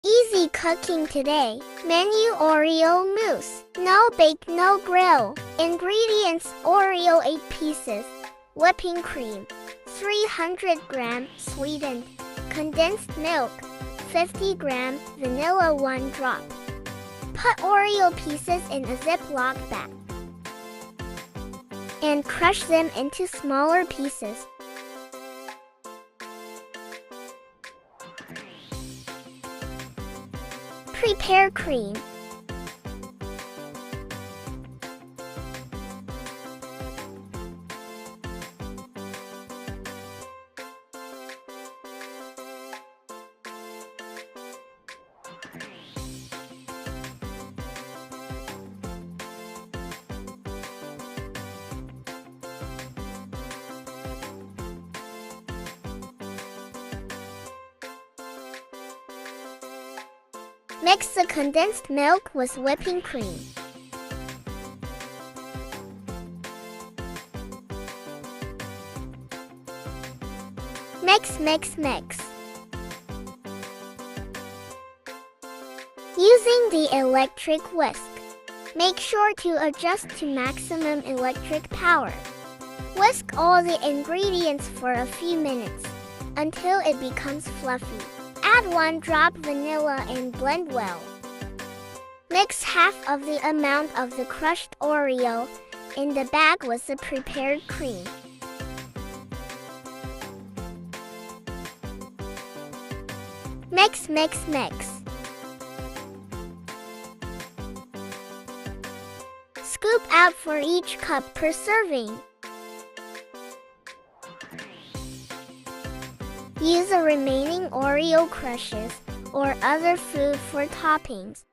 Easy cooking today. Menu Oreo mousse. No bake, no grill. Ingredients Oreo 8 pieces. Whipping cream. 300 grams sweetened. Condensed milk. 50 grams vanilla 1 drop. Put Oreo pieces in a Ziploc bag and crush them into smaller pieces. Prepare cream. Mix the condensed milk with whipping cream. Mix, mix, mix. Using the electric whisk, make sure to adjust to maximum electric power. Whisk all the ingredients for a few minutes until it becomes fluffy. Add 1 drop vanilla and blend well. Mix half of the amount of the crushed Oreo in the bag with the prepared cream. Mix, mix, mix. Scoop out for each cup per serving. Use the remaining Oreo crushes or other food for toppings.